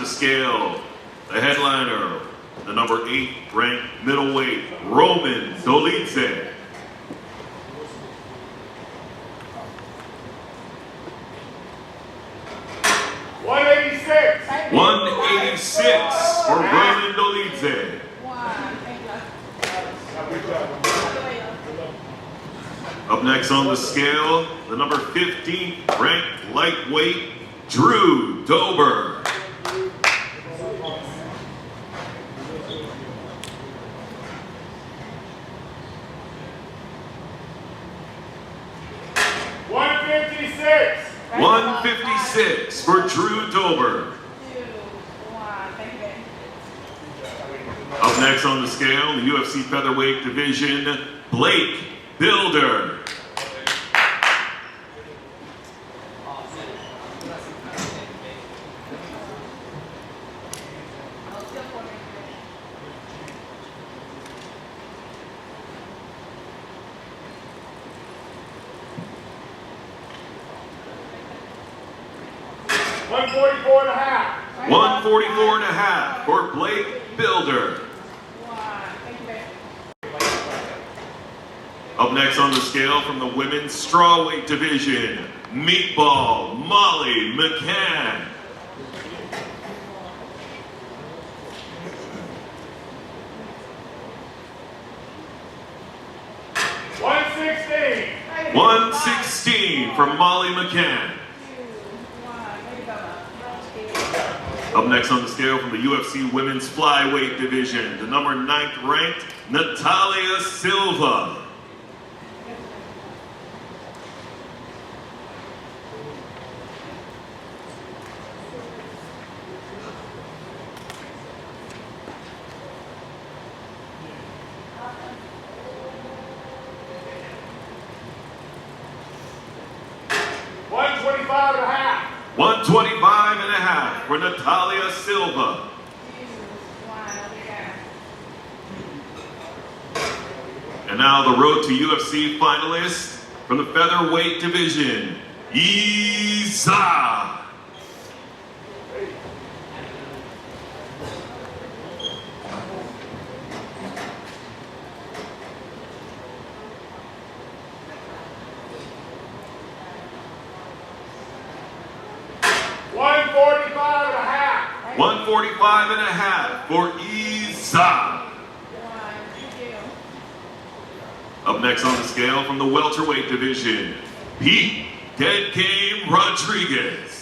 the scale, the headliner, the number 8 ranked middleweight, Roman Dolidze. $186 for Roman Dolidze. Up next on the scale, the number 15th ranked lightweight, Drew Dober. $156 for Drew Dober. Up next on the scale, the UFC featherweight division, Blake Builder. $144.5 for Blake Builder. Up next on the scale from the women's strawweight division, Meatball Molly McCann. $116 for Molly McCann. Up next on the scale from the UFC women's flyweight division, the number 9th ranked Natalia Silva. $125.5 for Natalia Silva. And now the road to UFC finalist from the featherweight division, Isa. $145.5 for Isa. Up next on the scale from the welterweight division, Pete Dead Game Rodriguez.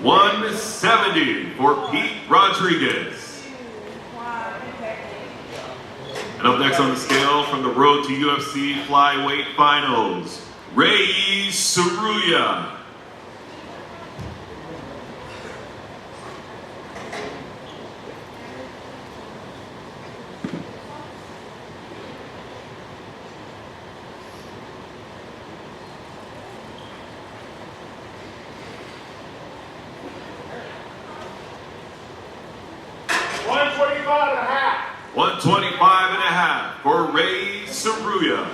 $170 for Pete Rodriguez. And up next on the scale from the road to UFC flyweight finals, Ray Saruya. $125.5 for Ray Saruya.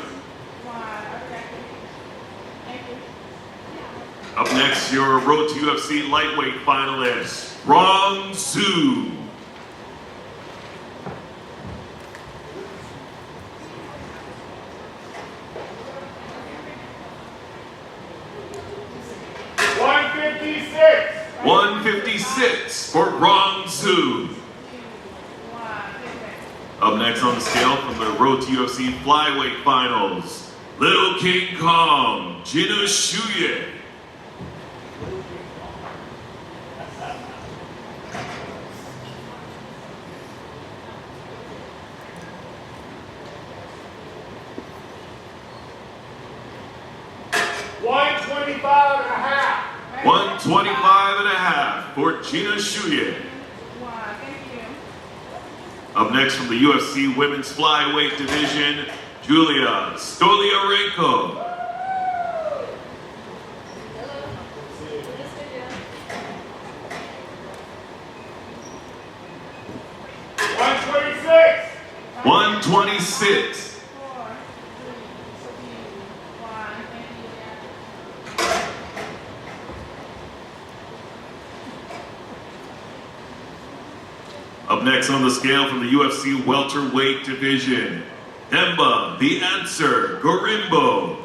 Up next, your road to UFC lightweight finalist, Rong Su. $156 for Rong Su. Up next on the scale from the road to UFC flyweight finals, Little King Kong, Jinu Shuye. $125.5 for Jinu Shuye. Up next from the UFC women's flyweight division, Julia Stoliarenko. 126. Up next on the scale from the UFC welterweight division, Demba the Answer Gorimbo.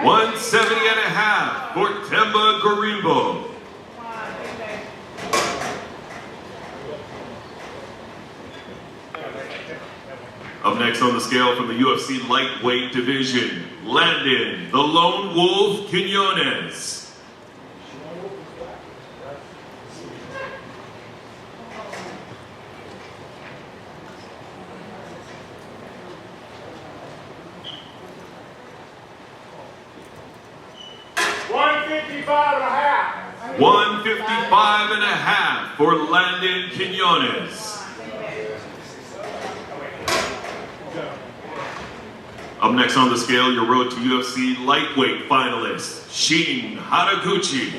$170.5 for Demba Gorimbo. Up next on the scale from the UFC lightweight division, Landon the Lone Wolf Quinones. $155.5 for Landon Quinones. Up next on the scale, your road to UFC lightweight finalist, Shin Haraguchi.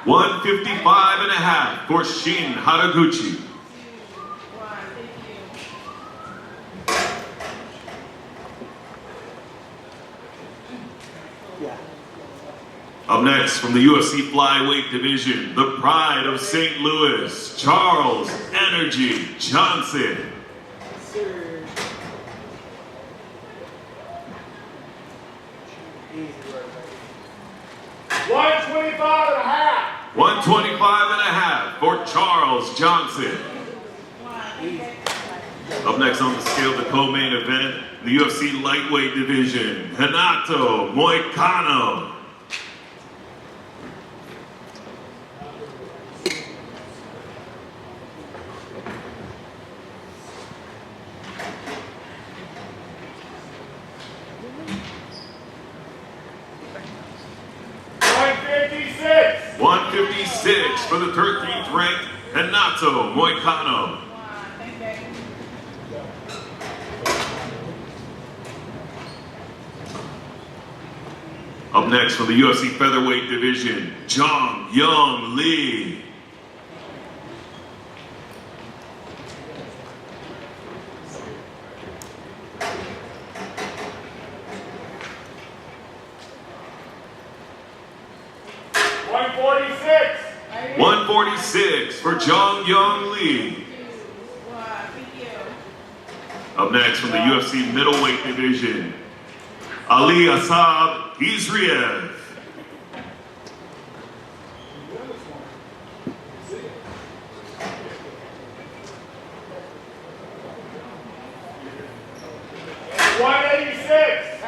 $155.5 for Shin Haraguchi. Up next, from the UFC flyweight division, the pride of St. Louis, Charles Energy Johnson. $125.5 for Charles Johnson. Up next on the scale, the co-main event, the UFC lightweight division, Renato Moicano. $156 for the 13th ranked Renato Moicano. Up next for the UFC featherweight division, Jong Young Lee. $146 for Jong Young Lee. Up next from the UFC middleweight division, Ali Asab Izriev.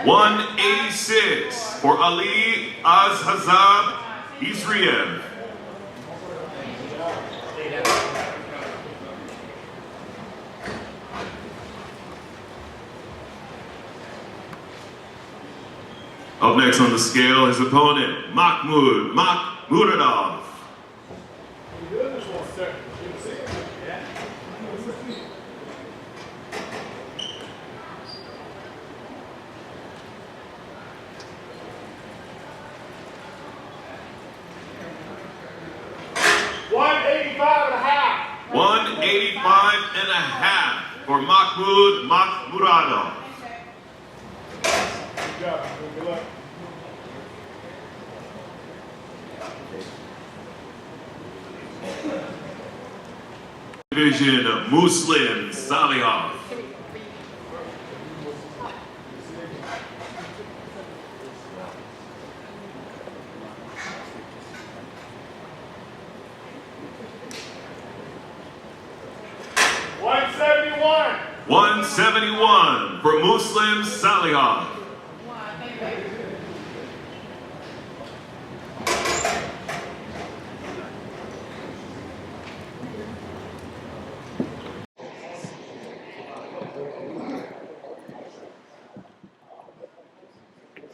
$186 for Ali Asab Izriev. Up next on the scale, his opponent, Mahmoud Muradov. $185.5 for Mahmoud Muradov. Good job. Good luck. Division of Muslim Salihov. $171 for Muslim Salihov.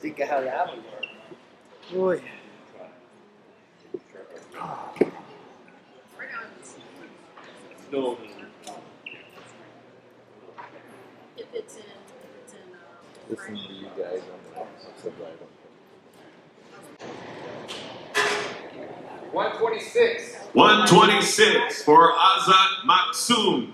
Think of how that would work. Boy. No. Listen to you guys on the subscribe. 126. 126 for Azat Maksum.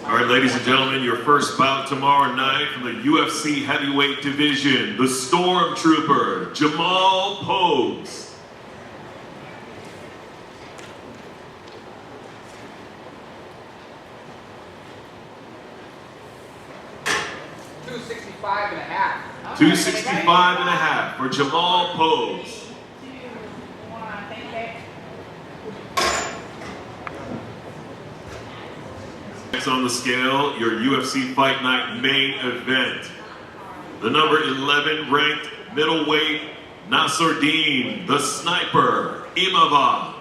All right, ladies and gentlemen, your first bout tomorrow night from the UFC heavyweight division, the Stormtrooper, Jamal Pogues. $265.5. 265.5 for Jamal Pogues. Next on the scale, your UFC Fight Night main event. The number 11 ranked middleweight Nassourdine, the Sniper, Imavov.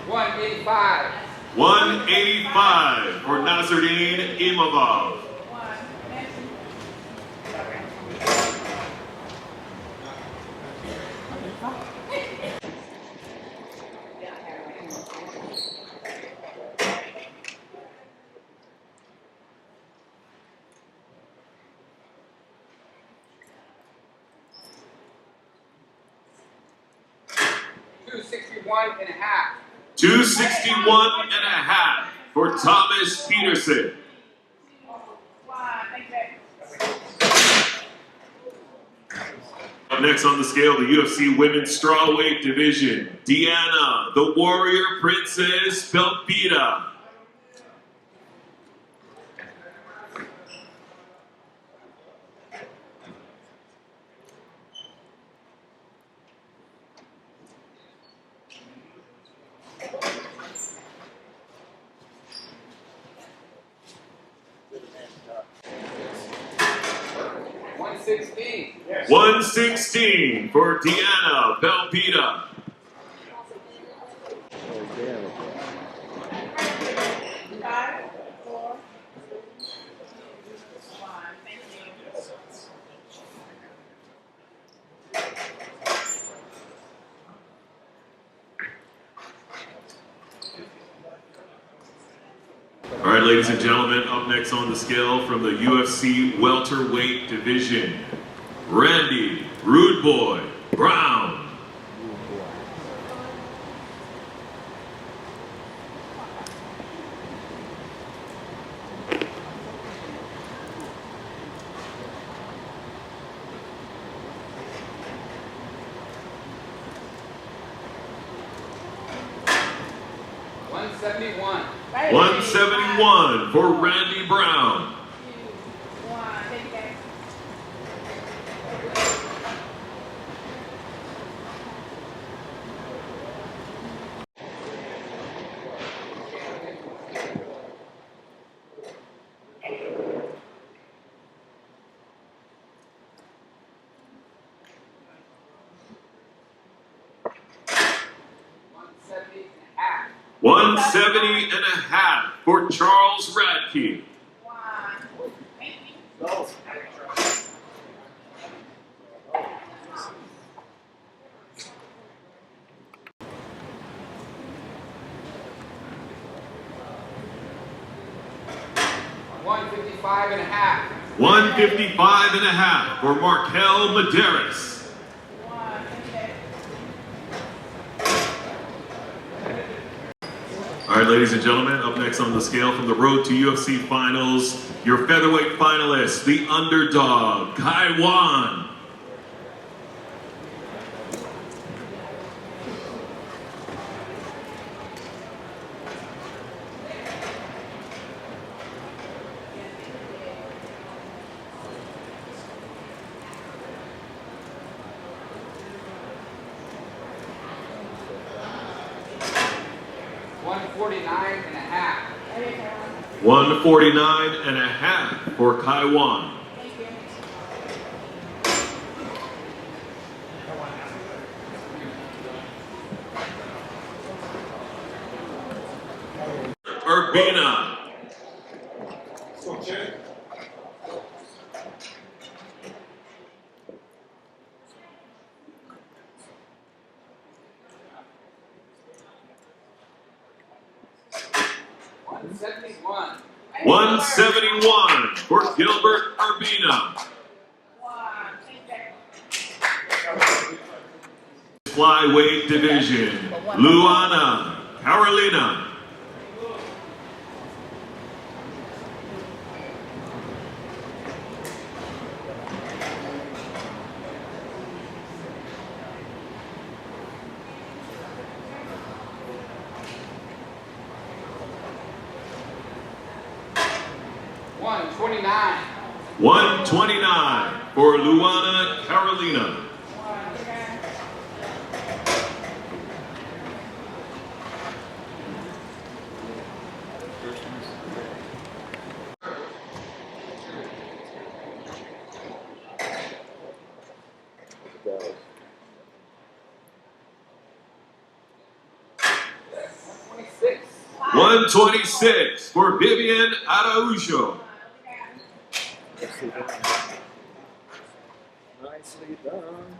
$185. 185 for Nassourdine Imavov. $261.5. 261.5 for Thomas Peterson. Up next on the scale, the UFC Women's Strawweight Division, Diana, the Warrior Princess Belpita. $116. 116 for Diana Belpita. All right, ladies and gentlemen, up next on the scale from the UFC welterweight division, Randy Rude Boy Brown. $171. 171 for Randy Brown. $170.5 for Charles Radke. $155.5. 155.5 for Markel Medeiros. All right, ladies and gentlemen, up next on the scale from the road to UFC finals, your featherweight finalist, the underdog, Kai Wan. 149 and a half. 149 and a half for Kaiwan. Urbina. $171. 171 for Gilbert Urbina. Flyweight division, Luana, Carolina. $129 for Luana, Carolina. Dallas. 126 for Vivian Araujo. Nicely done.